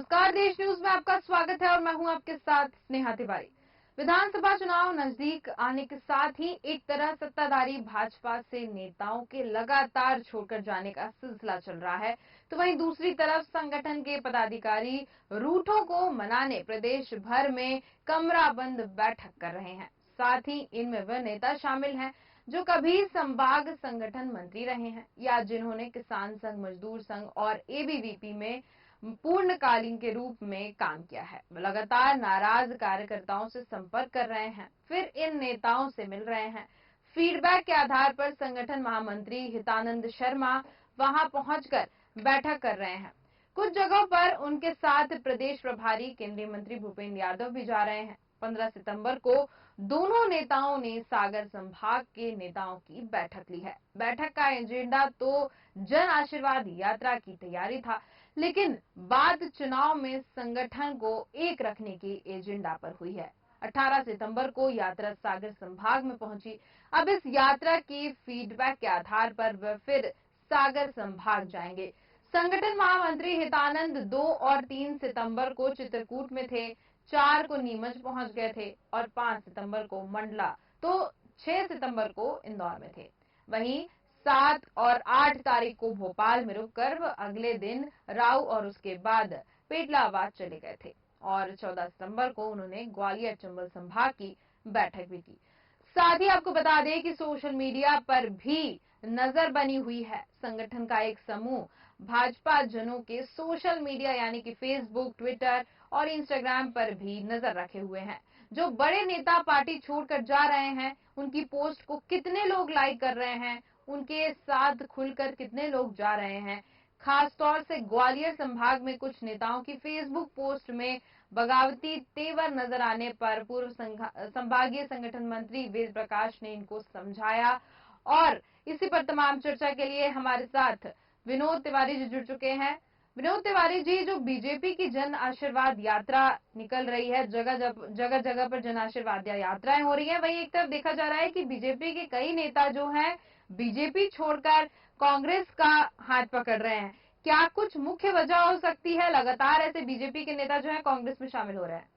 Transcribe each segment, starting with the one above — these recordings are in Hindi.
नमस्कार, देश न्यूज में आपका स्वागत है और मैं हूं आपके साथ स्नेहा तिवारी। विधानसभा चुनाव नजदीक आने के साथ ही एक तरह सत्ताधारी भाजपा से नेताओं के लगातार छोड़कर जाने का सिलसिला चल रहा है, तो वहीं दूसरी तरफ संगठन के पदाधिकारी रूठों को मनाने प्रदेश भर में कमराबंद बैठक कर रहे हैं। साथ ही इनमें वह नेता शामिल हैं जो कभी संभाग संगठन मंत्री रहे हैं या जिन्होंने किसान संघ, मजदूर संघ और एबीवीपी में पूर्णकालीन के रूप में काम किया है। लगातार नाराज कार्यकर्ताओं से संपर्क कर रहे हैं, फिर इन नेताओं से मिल रहे हैं। फीडबैक के आधार पर संगठन महामंत्री हितानंद शर्मा वहां पहुंचकर बैठक कर रहे हैं। कुछ जगहों पर उनके साथ प्रदेश प्रभारी केंद्रीय मंत्री भूपेंद्र यादव भी जा रहे हैं। 15 सितंबर को दोनों नेताओं ने सागर संभाग के नेताओं की बैठक ली है। बैठक का एजेंडा तो जन आशीर्वाद यात्रा की तैयारी था, लेकिन बात चुनाव में संगठन को एक रखने के एजेंडा पर हुई है। 18 सितंबर को यात्रा सागर संभाग में पहुंची। अब इस यात्रा की फीडबैक के आधार पर वह फिर सागर संभाग जाएंगे। संगठन महामंत्री हितानंद 2 और 3 सितंबर को चित्रकूट में थे, 4 को नीमच पहुंच गए थे और 5 सितंबर को मंडला, तो 6 सितंबर को इंदौर में थे। वहीं 7 और 8 तारीख को भोपाल में रुककर अगले दिन राऊ और उसके बाद पेटलाबाद चले गए थे और 14 सितंबर को उन्होंने ग्वालियर चंबल संभाग की बैठक भी की। साथ ही आपको बता दें कि सोशल मीडिया पर भी नजर बनी हुई है। संगठन का एक समूह भाजपा जनों के सोशल मीडिया यानी कि फेसबुक, ट्विटर और इंस्टाग्राम पर भी नजर रखे हुए हैं। जो बड़े नेता पार्टी छोड़कर जा रहे हैं, उनकी पोस्ट को कितने लोग लाइक कर रहे हैं, उनके साथ खुलकर कितने लोग जा रहे हैं। खासतौर से ग्वालियर संभाग में कुछ नेताओं की फेसबुक पोस्ट में बगावती तेवर नजर आने पर पूर्व संभागीय संगठन मंत्री वेद प्रकाश ने इनको समझाया। और इसी पर तमाम चर्चा के लिए हमारे साथ विनोद तिवारी जी जुड़ चुके हैं। विनोद तिवारी जी, जो बीजेपी की जन आशीर्वाद यात्रा निकल रही है, जगह जगह पर जन आशीर्वाद यात्राएं हो रही हैं, वहीं एक तरफ देखा जा रहा है कि बीजेपी के कई नेता जो हैं बीजेपी छोड़कर कांग्रेस का हाथ पकड़ रहे हैं। क्या कुछ मुख्य वजह हो सकती है लगातार ऐसे बीजेपी के नेता जो हैं कांग्रेस में शामिल हो रहे हैं?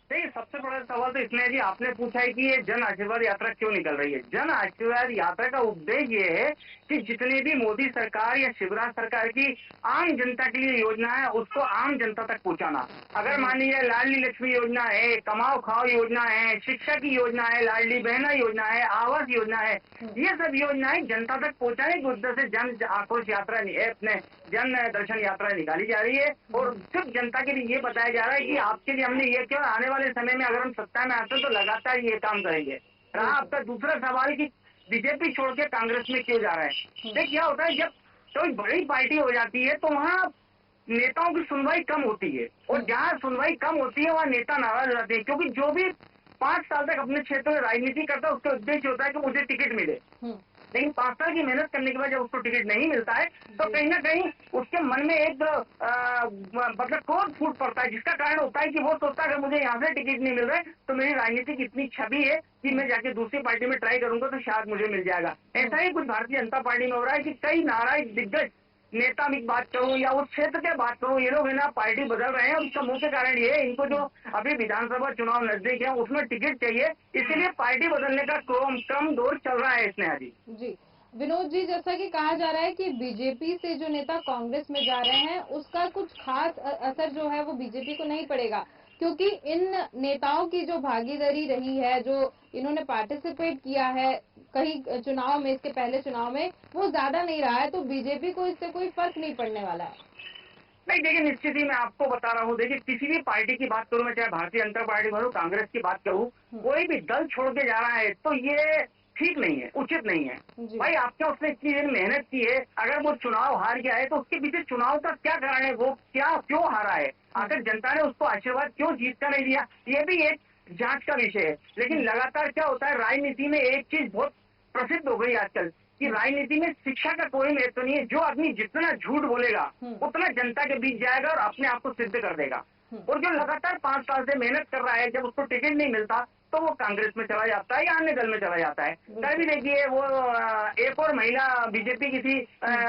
नहीं, सबसे बड़ा सवाल तो इसमें है जी, आपने पूछा है कि ये जन आशीर्वाद यात्रा क्यों निकल रही है। जन आशीर्वाद यात्रा का उद्देश्य ये है कि जितनी भी मोदी सरकार या शिवराज सरकार की आम जनता के लिए योजना है, उसको आम जनता तक पहुंचाना। अगर मान लीजिए लाडली लक्ष्मी योजना है, कमाओ खाओ योजना है, शिक्षा की योजना है, लाडली बहना योजना है, आवास योजना है, ये सब योजनाएं जनता तक पहुंचाने के उद्देश्य से जन आक्रोश यात्रा अपने जन दर्शन यात्रा निकाली जा रही है। और सिर्फ जनता के लिए ये बताया जा रहा है कि आपके लिए हमने ये किया, आने वाले समय में अगर हम सत्ता में आते हैं तो लगातार ये काम करेंगे। रहा आपका दूसरा सवाल कि बीजेपी छोड़ के कांग्रेस में क्यों जा रहा है। देखिए क्या होता है, जब कोई बड़ी पार्टी हो जाती है तो वहाँ नेताओं की सुनवाई कम होती है, और जहाँ सुनवाई कम होती है वहाँ नेता नाराज हो जाते हैं, क्योंकि जो भी 5 साल तक अपने क्षेत्र में राजनीति करता है उसका उद्देश्य होता है कि मुझे टिकट मिले। लेकिन 5 साल की मेहनत करने के बाद जब उसको टिकट नहीं मिलता है तो कहीं ना कहीं उसके मन में एक मतलब क्रोध फूट पड़ता है, जिसका कारण होता है कि वो सोचता है कि मुझे यहाँ से टिकट नहीं मिल रहा है तो मेरी राजनीतिक इतनी छवि है कि मैं जाके दूसरी पार्टी में ट्राई करूंगा तो शायद मुझे मिल जाएगा। ऐसा ही कुछ भारतीय जनता पार्टी में हो रहा है कि कई नाराज दिग्गज नेता की बात करूं या उस क्षेत्र की बात करूं, ये लोग है ना पार्टी बदल रहे हैं। उसका मुख्य कारण ये है, इनको जो अभी विधानसभा चुनाव नजदीक है उसमें टिकट चाहिए, इसीलिए पार्टी बदलने का क्रम दौर चल रहा है स्नेहा जी। जी विनोद जी, जैसा कि कहा जा रहा है कि बीजेपी से जो नेता कांग्रेस में जा रहे हैं उसका कुछ खास असर जो है वो बीजेपी को नहीं पड़ेगा, क्योंकि इन नेताओं की जो भागीदारी रही है, जो इन्होंने पार्टिसिपेट किया है कहीं चुनाव में, इसके पहले चुनाव में, वो ज्यादा नहीं रहा है, तो बीजेपी को इससे कोई फर्क नहीं पड़ने वाला है। नहीं, देखिए निश्चित ही मैं आपको बता रहा हूँ, देखिए किसी भी पार्टी की बात करूँ, मैं चाहे भारतीय जनता पार्टी करूँ, कांग्रेस की बात करूँ, कोई भी दल छोड़ के जा रहा है तो ये ठीक नहीं है, उचित नहीं है। भाई आपने उसने इतनी देर मेहनत की है, अगर वो चुनाव हार गया है तो उसके पीछे चुनाव का क्या कारण है, वो क्या क्यों हारा है, आखिर जनता ने उसको आशीर्वाद क्यों जीतता नहीं दिया, ये भी एक जांच का विषय है। लेकिन लगातार क्या होता है, राजनीति में एक चीज बहुत प्रसिद्ध हो गई आजकल कि राजनीति में शिक्षा का कोई महत्व नहीं है। जो आदमी जितना झूठ बोलेगा उतना जनता के बीच जाएगा और अपने आप को सिद्ध कर देगा। और जो लगातार 5 साल से मेहनत कर रहा है, जब उसको टिकट नहीं मिलता तो वो कांग्रेस में चला जाता है या अन्य दल में चला जाता है। कल भी देखिए वो एक और महिला बीजेपी की थी,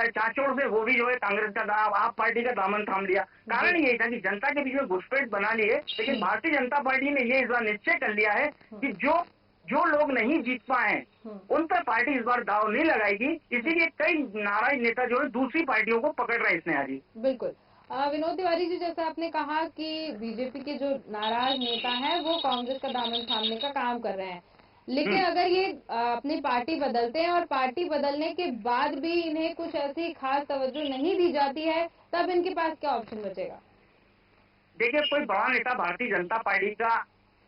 चाचोड़ से, वो भी जो है कांग्रेस का आप पार्टी का दामन थाम लिया। कारण यही था कि जनता के बीच में घुसपैठ बना लिए, लेकिन भारतीय जनता पार्टी ने ये इस बार निश्चय कर लिया है कि जो लोग नहीं जीत पाए उन पर पार्टी इस बार दाव नहीं लगाएगी। इसीलिए कई नाराज नेता जो है दूसरी पार्टियों को पकड़ रहे हैं स्नेहा जी। बिल्कुल। विनोद तिवारी जी, जैसा आपने कहा कि बीजेपी के जो नाराज नेता हैं वो कांग्रेस का दामन थामने का काम कर रहे हैं, लेकिन अगर ये अपनी पार्टी बदलते हैं और पार्टी बदलने के बाद भी इन्हें कुछ ऐसी खास तवज्जो नहीं दी जाती है, तब इनके पास क्या ऑप्शन बचेगा? देखिए, कोई बड़ा नेता भारतीय जनता पार्टी का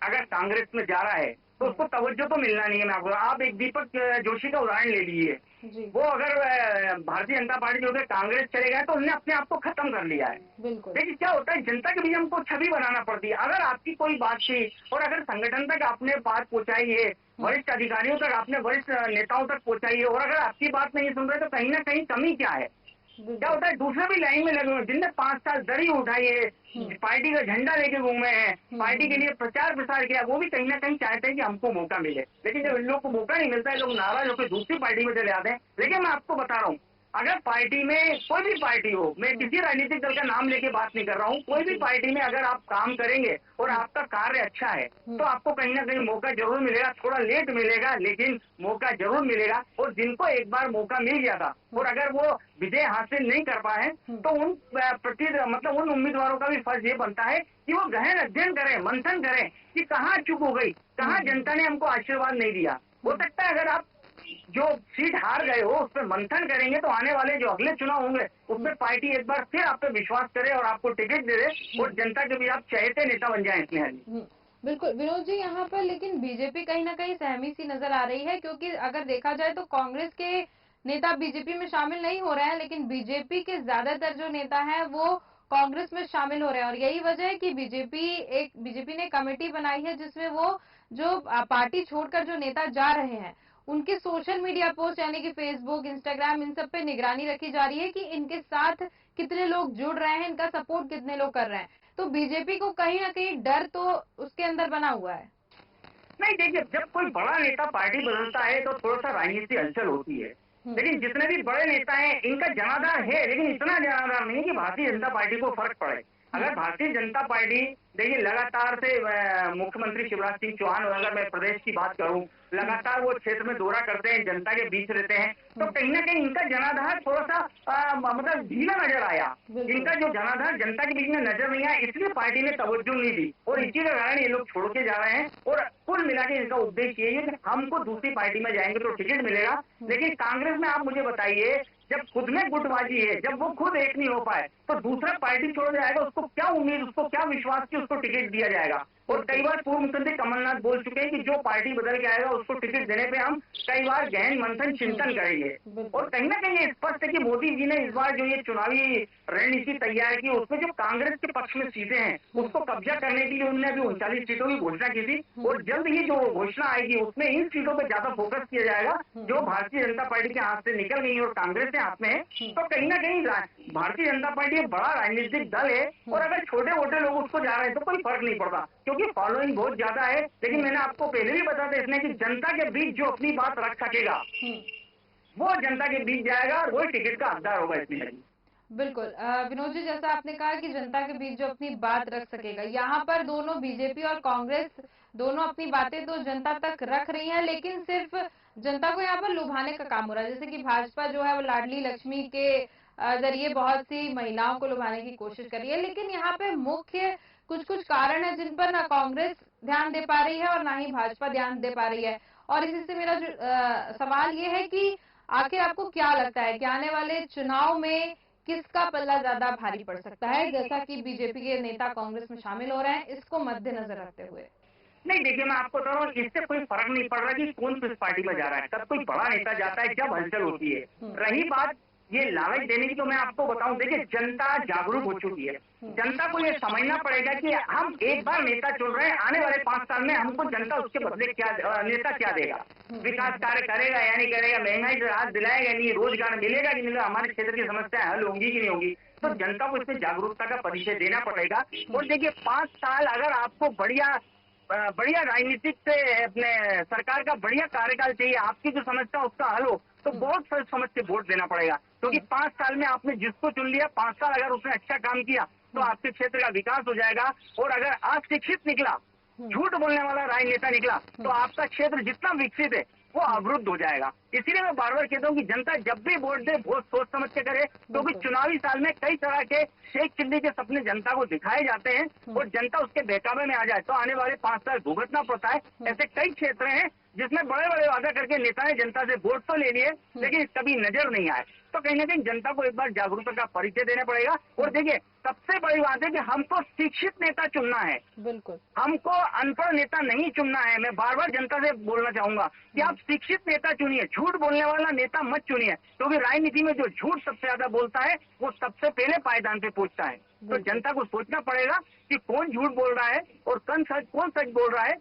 अगर कांग्रेस में जा रहा है तो उसको तवज्जो तो मिलना नहीं है। मैं आपको, आप एक दीपक जोशी का उदाहरण ले लीजिए। वो अगर भारतीय जनता पार्टी जो है कांग्रेस चले गए तो उन्होंने अपने आप को खत्म कर लिया है। देखिए क्या होता है, जनता के बीच हमको छवि बनाना पड़ती है। अगर आपकी कोई बात थी और अगर संगठन तक आपने बात पहुंचाई है, वरिष्ठ अधिकारियों तक आपने, वरिष्ठ नेताओं तक पहुंचाई है, और अगर आपकी बात नहीं सुन रहे तो कहीं ना कहीं कमी क्या है? क्या होता है, दूसरे भी लाइन में लगे हुए जिनने 5 साल दरी उठाई है, पार्टी का झंडा लेके घूमे हैं, पार्टी के लिए प्रचार प्रसार किया, वो भी कहीं ना कहीं चाहते हैं कि हमको मौका मिले। लेकिन जब इन लोगों को मौका नहीं मिलता है, लोग नाराज होकर दूसरी पार्टी में चले आते हैं। लेकिन मैं आपको बता रहा हूँ, अगर पार्टी में कोई भी पार्टी हो, मैं किसी राजनीतिक दल का नाम लेके बात नहीं कर रहा हूँ, कोई भी पार्टी में अगर आप काम करेंगे और आपका कार्य अच्छा है तो आपको कहीं ना कहीं मौका जरूर मिलेगा। थोड़ा लेट मिलेगा लेकिन मौका जरूर मिलेगा। और जिनको एक बार मौका मिल गया था और अगर वो विजय हासिल नहीं कर पाए तो उन मतलब उन उम्मीदवारों का भी फर्ज ये बनता है कि वो गहन अध्ययन करें, मंथन करें कि कहाँ चूक हो गई, कहाँ जनता ने हमको आशीर्वाद नहीं दिया। हो सकता है अगर आप जो सीट हार गए हो उस पर मंथन करेंगे तो आने वाले जो अगले चुनाव होंगे उसमें पार्टी एक बार फिर आप पे विश्वास करे और आपको टिकट दे दे और जनता के बीच आप चहेते नेता बन जाए। इसमें बिल्कुल विनोद जी, यहाँ पर लेकिन बीजेपी कहीं ना कहीं सहमी सी नजर आ रही है, क्योंकि अगर देखा जाए तो कांग्रेस के नेता बीजेपी में शामिल नहीं हो रहे हैं, लेकिन बीजेपी के ज्यादातर जो नेता हैं वो कांग्रेस में शामिल हो रहे हैं। और यही वजह है कि बीजेपी ने कमेटी बनाई है जिसमें वो जो पार्टी छोड़कर जो नेता जा रहे हैं उनके सोशल मीडिया पोस्ट यानी कि फेसबुक, इंस्टाग्राम, इन सब पे निगरानी रखी जा रही है कि इनके साथ कितने लोग जुड़ रहे हैं, इनका सपोर्ट कितने लोग कर रहे हैं। तो बीजेपी को कहीं ना कहीं डर तो उसके अंदर बना हुआ है। नहीं, देखिए, जब कोई बड़ा नेता पार्टी बदलता है तो थोड़ा सा राजनीति हलचल होती है, लेकिन जितने भी बड़े नेता हैं इनका जनाधार है, लेकिन इतना जनाधार नहीं कि भारतीय जनता पार्टी को फर्क पड़े। अगर भारतीय जनता पार्टी, देखिए, लगातार से मुख्यमंत्री शिवराज सिंह चौहान, और अगर मैं प्रदेश की बात करूं, लगातार वो क्षेत्र में दौरा करते हैं, जनता के बीच रहते हैं, तो कहीं ना कहीं इनका जनाधार थोड़ा सा मतलब ढीला नजर आया। इनका जो जनाधार जनता के बीच में नजर नहीं आया, इसलिए पार्टी ने तवज्जो नहीं दी और इसी के कारण ये लोग छोड़ के जा रहे हैं। और कुल मिला के इनका उद्देश्य यही है कि हमको दूसरी पार्टी में जाएंगे तो टिकट मिलेगा। लेकिन कांग्रेस में आप मुझे बताइए, जब खुद में गुटबाजी है, जब वो खुद एक नहीं हो पाए तो दूसरा पार्टी छोड़ जाएगा, उसको क्या उम्मीद, उसको क्या विश्वास कि उसको टिकट दिया जाएगा। और कई बार पूर्व मुख्यमंत्री कमलनाथ बोल चुके हैं कि जो पार्टी बदल के आएगा उसको टिकट देने पे हम कई बार गहन मंथन चिंतन करेंगे। और कहीं ना कहीं ये स्पष्ट है कि मोदी जी ने इस बार जो ये चुनावी रणनीति तैयार की उसमें जो कांग्रेस के पक्ष में सीटें हैं उसको कब्जा करने के लिए उन्होंने अभी 39 सीटों की घोषणा की थी और जल्द ही जो घोषणा आएगी उसमें इन सीटों पर ज्यादा फोकस किया जाएगा जो भारतीय जनता पार्टी के हाथ से निकल गई और कांग्रेस के हाथ में है। तो कहीं ना कहीं भारतीय जनता पार्टी एक बड़ा राजनीतिक दल है और अगर छोटे मोटे लोग उसको जा रहे हैं तो कोई फर्क नहीं पड़ता क्योंकि फॉलोइंग बहुत ज्यादा है। लेकिन मैंने आपको पहले भी बता दिया इसमें कि जनता के बीच जो अपनी बात रख सकेगा वो जनता के बीच जाएगा और वही टिकट का हकदार होगा। इसमें बिल्कुल विनोद जी, जैसा आपने कहा कि जनता के बीच जो अपनी बात रख सकेगा, यहाँ पर दोनों बीजेपी और कांग्रेस दोनों अपनी बातें तो जनता तक रख रही हैं, लेकिन सिर्फ जनता को यहाँ पर लुभाने का काम हो रहा है। जैसे कि भाजपा जो है वो लाडली लक्ष्मी के जरिए बहुत सी महिलाओं को लुभाने की कोशिश कर रही है, लेकिन यहाँ पे मुख्य कुछ कुछ कारण है जिन पर ना कांग्रेस ध्यान दे पा रही है और ना ही भाजपा ध्यान दे पा रही है। और इसी से मेरा जो सवाल ये है कि आखिर आपको क्या लगता है कि आने वाले चुनाव में किसका पल्ला ज्यादा भारी पड़ सकता है, जैसा कि बीजेपी के नेता कांग्रेस में शामिल हो रहे हैं, इसको मद्देनजर रखते हुए? नहीं, देखिए, मैं आपको बता रहा हूँ, इससे कोई फर्क नहीं पड़ रहा कि कौन किस पार्टी में जा रहा है। तब कोई बड़ा नेता जाता है जब हलचल होती है। रही बात ये लालच देने की, तो मैं आपको बताऊं, देखिए, जनता जागरूक हो चुकी है। जनता को ये समझना पड़ेगा कि हम एक बार नेता चुन रहे हैं, आने वाले 5 साल में हमको जनता उसके बदले क्या, नेता क्या देगा, विकास कार्य करेगा या नहीं करेगा, महंगाई से राहत दिलाएगा नहीं, रोजगार मिलेगा कि नहीं, हमारे क्षेत्र की समस्याएं हल होंगी कि नहीं होंगी। तो जनता को इसमें जागरूकता का परिचय देना पड़ेगा। और देखिए 5 साल अगर आपको बढ़िया राजनीतिक से अपने सरकार का बढ़िया कार्यकाल चाहिए, आपकी जो समस्या उसका हल हो, तो बहुत सोच समझ के वोट देना पड़ेगा। क्योंकि 5 साल में आपने जिसको चुन लिया, 5 साल अगर उसने अच्छा काम किया तो आपके क्षेत्र का विकास हो जाएगा। और अगर अशिक्षित निकला, झूठ बोलने वाला राजनेता निकला, तो आपका क्षेत्र जितना विकसित है वो अवरुद्ध हो जाएगा। इसीलिए मैं बार बार कहता हूँ कि जनता जब भी वोट दे बहुत सोच समझ के करे, क्योंकि चुनावी साल में कई तरह के शेख चिल्ली के सपने जनता को दिखाए जाते हैं और जनता उसके बहकावे में आ जाए तो आने वाले 5 साल भुगतना पड़ता है। ऐसे कई क्षेत्र हैं जिसमें बड़े बड़े वादा करके नेता ने जनता से वोट तो ले लिए, लेकिन कभी नजर नहीं आए। तो कहीं ना कहीं जनता को एक बार जागरूकता का परिचय देना पड़ेगा। और देखिए सबसे बड़ी बात है कि हमको शिक्षित नेता चुनना है, बिल्कुल, हमको अनपढ़ नेता नहीं चुनना है। मैं बार बार जनता से बोलना चाहूंगा कि आप शिक्षित नेता चुनिए, झूठ बोलने वाला नेता मत चुनिए, क्योंकि राजनीति में जो झूठ सबसे ज्यादा बोलता है वो सबसे पहले पायदान पे पहुंचता है। तो जनता को सोचना पड़ेगा कि कौन झूठ बोल रहा है और कौन सच बोल रहा है,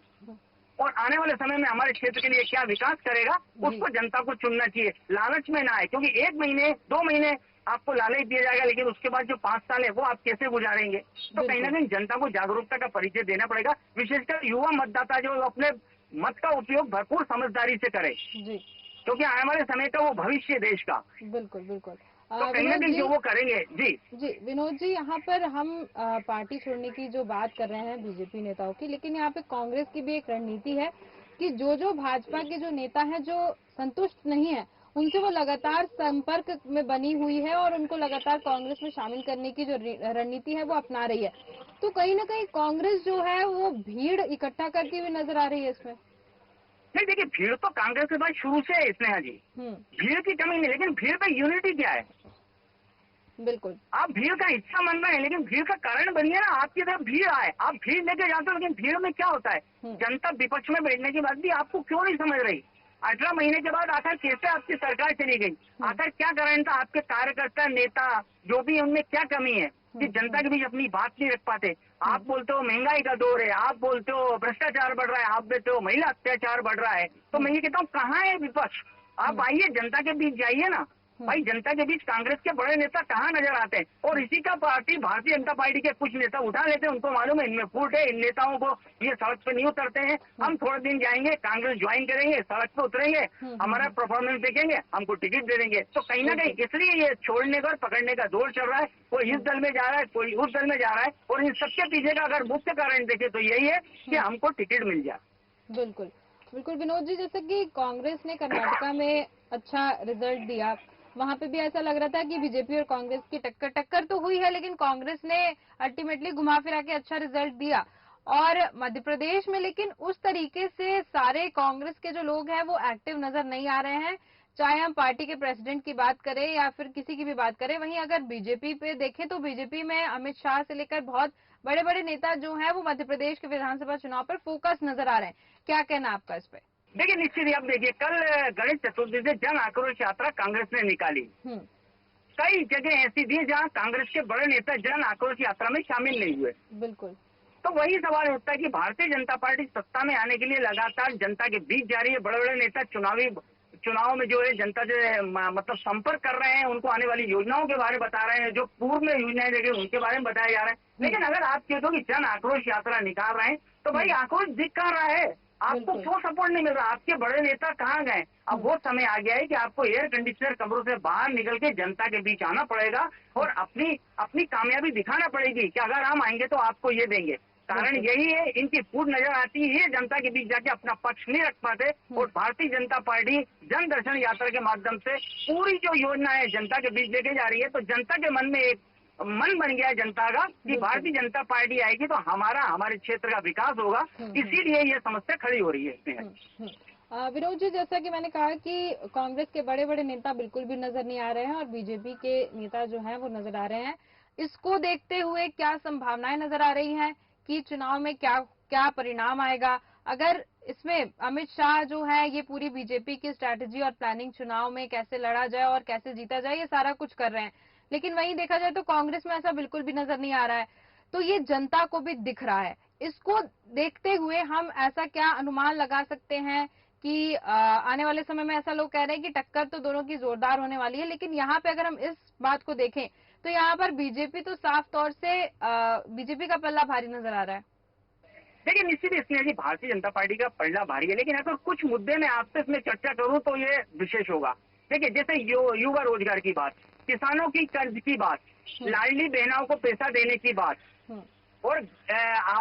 और आने वाले समय में हमारे क्षेत्र के लिए क्या विकास करेगा उसको जनता को चुनना चाहिए। लालच में ना आए, क्योंकि 1 महीने 2 महीने आपको लालच दिया जाएगा, लेकिन उसके बाद जो 5 साल है वो आप कैसे गुजारेंगे। तो कहीं ना कहीं जनता को जागरूकता का परिचय देना पड़ेगा, विशेषकर युवा मतदाता जो अपने मत का उपयोग भरपूर समझदारी से करे, क्योंकि आने वाले समय का वो भविष्य देश का। बिल्कुल बिल्कुल। तो कहीं ना कहीं जो वो करेंगे। जी जी विनोद जी, यहाँ पर हम पार्टी छोड़ने की जो बात कर रहे हैं बीजेपी नेताओं की, लेकिन यहाँ पे कांग्रेस की भी एक रणनीति है कि जो भाजपा के जो नेता हैं जो संतुष्ट नहीं है उनसे वो लगातार संपर्क में बनी हुई है और उनको लगातार कांग्रेस में शामिल करने की जो रणनीति है वो अपना रही है। तो कहीं ना कहीं कांग्रेस जो है वो भीड़ इकट्ठा करती हुई नजर आ रही है इसमें। नहीं देखिए, भीड़ तो कांग्रेस के पास शुरू से है स्नेहा जी, भीड़ की कमी नहीं, लेकिन भीड़ में यूनिटी क्या है। बिल्कुल, आप भीड़ का हिस्सा बन रहे हैं, लेकिन भीड़ का कारण बनिए ना, आपकी तरफ भीड़ आए, आप भीड़ लेके जाते हो, लेकिन भीड़ में क्या होता है, जनता विपक्ष में बैठने के बाद भी आपको क्यों नहीं समझ रही। 18 महीने के बाद आखिर कैसे आपकी सरकार चली गई, आखिर क्या कारण था, आपके कार्यकर्ता नेता जो भी उनमें क्या कमी है कि जनता के बीच अपनी बात नहीं रख पाते। आप बोलते हो महंगाई का दौर है, आप बोलते हो भ्रष्टाचार बढ़ रहा है, आप बोलते हो महिला अत्याचार बढ़ रहा है, तो मैं ये कहता हूँ कहाँ है विपक्ष। आप आइए जनता के बीच जाइए ना भाई, जनता के बीच कांग्रेस के बड़े नेता कहाँ नजर आते हैं। और इसी का पार्टी भारतीय जनता पार्टी के कुछ नेता उठा लेते हैं, उनको मालूम है इनमें फूट है, इन नेताओं को ये सड़क पे नहीं उतरते हैं, हम थोड़े दिन जाएंगे कांग्रेस ज्वाइन करेंगे, सड़क पे उतरेंगे, हमारा परफॉर्मेंस देखेंगे, हमको टिकट दे देंगे। तो कहीं ना कहीं इसलिए ये छोड़ने का पकड़ने का दौर चल रहा है, कोई इस दल में जा रहा है, कोई उस दल में जा रहा है, और इन सबके पीछे का अगर मुख्य कारण देखे तो यही है कि हमको टिकट मिल जाए। बिल्कुल बिल्कुल विनोद जी, जैसे कि कांग्रेस ने कर्नाटका में अच्छा रिजल्ट दिया, वहां पे भी ऐसा लग रहा था कि बीजेपी और कांग्रेस की टक्कर तो हुई है, लेकिन कांग्रेस ने अल्टीमेटली घुमा फिरा के अच्छा रिजल्ट दिया। और मध्य प्रदेश में लेकिन उस तरीके से सारे कांग्रेस के जो लोग हैं वो एक्टिव नजर नहीं आ रहे हैं, चाहे हम पार्टी के प्रेसिडेंट की बात करें या फिर किसी की भी बात करें। वहीं अगर बीजेपी पे देखें तो बीजेपी में अमित शाह से लेकर बहुत बड़े बड़े नेता जो हैं वो मध्य प्रदेश के विधानसभा चुनाव पर फोकस नजर आ रहे हैं। क्या कहना आपका इस पे? देखिए निश्चित ही, आप देखिए कल गणेश चतुर्थी से जन आक्रोश यात्रा कांग्रेस ने निकाली, कई जगह ऐसी थी जहां कांग्रेस के बड़े नेता जन आक्रोश यात्रा में शामिल नहीं हुए। बिल्कुल, तो वही सवाल उठता है कि भारतीय जनता पार्टी सत्ता में आने के लिए लगातार जनता के बीच जा रही है, बड़े बड़े नेता चुनाव में जो है जनता से मतलब संपर्क कर रहे हैं, उनको आने वाली योजनाओं के बारे में बता रहे हैं, जो पूर्व में योजनाएं देखे उनके बारे में बताया जा रहा है। लेकिन अगर आप कहते हो कि जन आक्रोश यात्रा निकाल रहे हैं, तो भाई आक्रोश दिख कहाँ रहा है, आपको क्यों सपोर्ट नहीं मिल रहा, आपके बड़े नेता कहाँ गए। अब वो समय आ गया है कि आपको एयर कंडीशनर कमरों से बाहर निकल के जनता के बीच आना पड़ेगा और अपनी कामयाबी दिखाना पड़ेगी कि अगर हम आएंगे तो आपको ये देंगे। कारण यही है, इनकी फूट नजर आती है, जनता के बीच जाके अपना पक्ष नहीं रख पाते। और भारतीय जनता पार्टी जन दर्शन यात्रा के माध्यम से पूरी जो योजना है जनता के बीच लेके जा रही है, तो जनता के मन में एक मन बन गया है जनता का कि भारतीय जनता पार्टी आएगी तो हमारे क्षेत्र का विकास होगा, इसीलिए ये समस्या खड़ी हो रही है। विनोद जी, जैसा कि मैंने कहा कि कांग्रेस के बड़े बड़े नेता बिल्कुल भी नजर नहीं आ रहे हैं और बीजेपी के नेता जो हैं वो नजर आ रहे हैं। इसको देखते हुए क्या संभावनाएं नजर आ रही हैं कि चुनाव में क्या परिणाम आएगा? अगर इसमें अमित शाह जो है ये पूरी बीजेपी की स्ट्रैटेजी और प्लानिंग चुनाव में कैसे लड़ा जाए और कैसे जीता जाए ये सारा कुछ कर रहे हैं, लेकिन वहीं देखा जाए तो कांग्रेस में ऐसा बिल्कुल भी नजर नहीं आ रहा है, तो ये जनता को भी दिख रहा है। इसको देखते हुए हम ऐसा क्या अनुमान लगा सकते हैं कि आने वाले समय में ऐसा लोग कह रहे हैं कि टक्कर तो दोनों की जोरदार होने वाली है, लेकिन यहाँ पे अगर हम इस बात को देखें तो यहाँ पर बीजेपी तो साफ तौर से बीजेपी का पल्ला भारी नजर आ रहा है। देखिए, निश्चित इसमें जी भारतीय जनता पार्टी का पलड़ा भारी है, लेकिन अगर कुछ मुद्दे में आपसे इसमें चर्चा करूं तो ये विशेष होगा। देखिए, जैसे युवा रोजगार की बात, किसानों की कर्ज की बात, लाडली बहनों को पैसा देने की बात और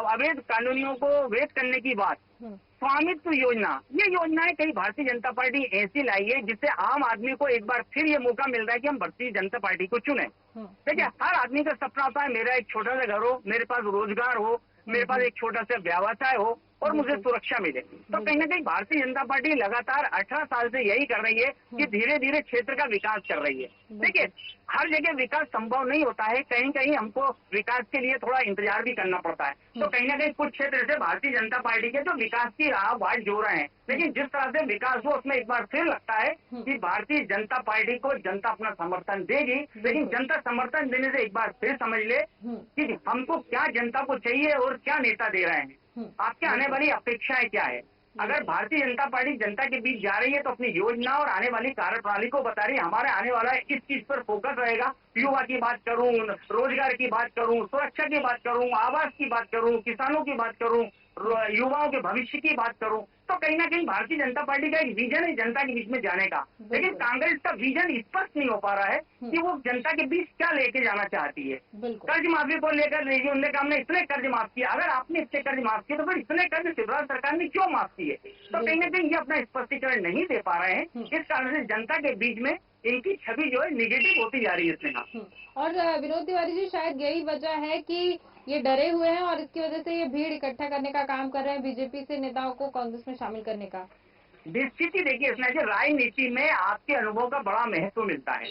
अवैध कानूनियों को वैध करने की बात, स्वामित्व योजना, ये योजनाएं कई भारतीय जनता पार्टी ऐसी लाई है जिससे आम आदमी को एक बार फिर ये मौका मिल रहा है कि हम भारतीय जनता पार्टी को चुने। देखिए, हर आदमी का सपना होता है मेरा एक छोटा सा घर हो, मेरे पास रोजगार हो, मेरे पास एक छोटा सा व्यवसाय हो और मुझे सुरक्षा मिले। तो कहीं ना कहीं भारतीय जनता पार्टी लगातार 18 साल से यही कर रही है कि धीरे धीरे क्षेत्र का विकास कर रही है। देखिए, हर जगह विकास संभव नहीं होता है, कहीं कहीं हमको विकास के लिए थोड़ा इंतजार भी करना पड़ता है। तो कहीं ना कहीं कुछ क्षेत्र से भारतीय जनता पार्टी के जो विकास की राह बाट जो रहे हैं, लेकिन जिस तरह से विकास हो उसमें एक बार फिर लगता है कि भारतीय जनता पार्टी को जनता अपना समर्थन देगी, लेकिन जनता समर्थन देने से एक बार फिर समझ ले कि हमको क्या जनता को चाहिए और क्या नेता दे रहे हैं, आपके आने वाली अपेक्षाएं क्या है। अगर भारतीय जनता पार्टी जनता के बीच जा रही है तो अपनी योजना और आने वाली कार्यप्रणाली को बता रही है, हमारे आने वाला इस चीज पर फोकस रहेगा। युवा की बात करूं, रोजगार की बात करूं, सुरक्षा की बात करूं, आवास की बात करूं, किसानों की बात करूं, युवाओं के भविष्य की बात करूं, तो कहीं ना कहीं भारतीय जनता पार्टी का एक विजन है जनता के बीच में जाने का। लेकिन कांग्रेस का विजन स्पष्ट नहीं हो पा रहा है कि वो जनता के बीच क्या लेके जाना चाहती है। कर्ज माफी को लेकर देखिए, उन्होंने कहा हमने इतने कर्ज माफ किया, अगर आपने इतने कर्ज माफ किए तो फिर इतने कर्ज शिवराज सरकार ने क्यों माफ किए? तो कहीं ना कहीं ये अपना स्पष्टीकरण नहीं दे पा रहे हैं। इस कारण से जनता के बीच में इनकी छवि जो है निगेटिव होती जा रही है इसमें। और विनोद तिवारी जी, शायद यही वजह है कि ये डरे हुए हैं और इसकी वजह से ये भीड़ इकट्ठा करने का काम कर रहे हैं बीजेपी से नेताओं को कांग्रेस में शामिल करने का। निश्चित ही देखिए, इसमें जो राजनीति में आपके अनुभव का बड़ा महत्व मिलता है।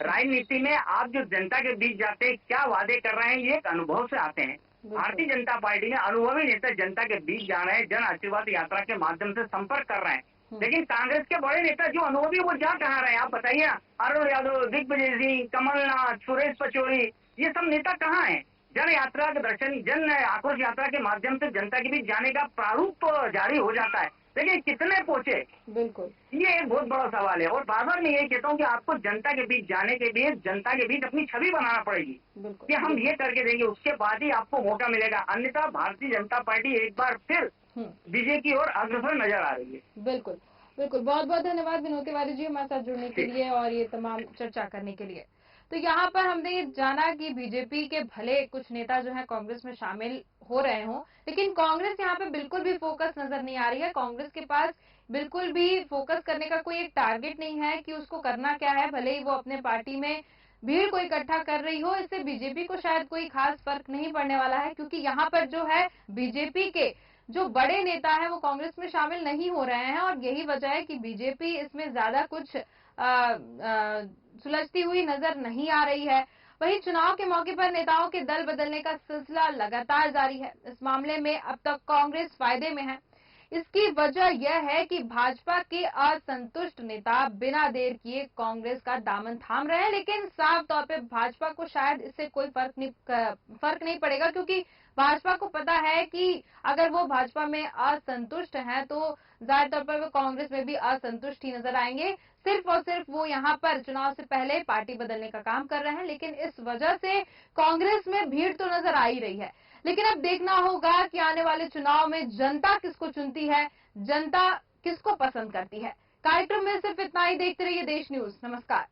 राजनीति में आप जो जनता के बीच जाते हैं, क्या वादे कर रहे हैं, ये एक अनुभव से आते हैं। भारतीय जनता पार्टी में अनुभवी नेता जनता के बीच जा रहे हैं, जन आशीर्वाद यात्रा के माध्यम से संपर्क कर रहे हैं। लेकिन कांग्रेस के बड़े नेता जो अनुभवी वो जा कहाँ रहे हैं, आप बताइए ना। अरुण यादव, दिग्विजय सिंह, कमलनाथ, सुरेश पचौरी, ये सब नेता कहाँ हैं? जन यात्रा के दर्शन, जन आक्रोश यात्रा के माध्यम से जनता के बीच जाने का प्रारूप तो जारी हो जाता है, लेकिन कितने पहुंचे, बिल्कुल ये एक बहुत बड़ा सवाल है। और बार बार मैं यही कहता हूँ कि आपको जनता के बीच जाने के लिए जनता के बीच अपनी छवि बनाना पड़ेगी कि हम ये करके देंगे, उसके बाद ही आपको मौका मिलेगा। अन्यथा भारतीय जनता पार्टी एक बार फिर विजय की ओर अग्रसर नजर आ रही है। बिल्कुल बिल्कुल, बहुत बहुत धन्यवाद विनोद तिवारी जी हमारे साथ जुड़ने के लिए और ये तमाम चर्चा करने के लिए। तो यहाँ पर हमने जाना कि बीजेपी के भले कुछ नेता जो है कांग्रेस में शामिल हो रहे हों, लेकिन कांग्रेस यहाँ पे बिल्कुल भी फोकस नजर नहीं आ रही है। कांग्रेस के पास बिल्कुल भी फोकस करने का कोई एक टारगेट नहीं है कि उसको करना क्या है। भले ही वो अपने पार्टी में भीड़ को इकट्ठा कर रही हो, इससे बीजेपी को शायद कोई खास फर्क नहीं पड़ने वाला है, क्योंकि यहाँ पर जो है बीजेपी के जो बड़े नेता है वो कांग्रेस में शामिल नहीं हो रहे हैं और यही वजह है कि बीजेपी इसमें ज्यादा कुछ सुलझती हुई नजर नहीं आ रही है। वहीं चुनाव के मौके पर नेताओं के दल बदलने का सिलसिला लगातार जारी है। इस मामले में अब तक कांग्रेस फायदे में है। इसकी वजह यह है कि भाजपा के असंतुष्ट नेता बिना देर किए कांग्रेस का दामन थाम रहे हैं, लेकिन साफ तौर पे भाजपा को शायद इससे कोई फर्क नहीं पड़ेगा, क्योंकि भाजपा को पता है कि अगर वो भाजपा में असंतुष्ट हैं तो जाहिर तौर पर वो कांग्रेस में भी असंतुष्ट ही नजर आएंगे। सिर्फ और सिर्फ वो यहाँ पर चुनाव से पहले पार्टी बदलने का काम कर रहे हैं, लेकिन इस वजह से कांग्रेस में भीड़ तो नजर आ ही रही है। लेकिन अब देखना होगा कि आने वाले चुनाव में जनता किसको चुनती है, जनता किसको पसंद करती है। कार्यक्रम में सिर्फ इतना ही। देखते रहिए देश न्यूज। नमस्कार।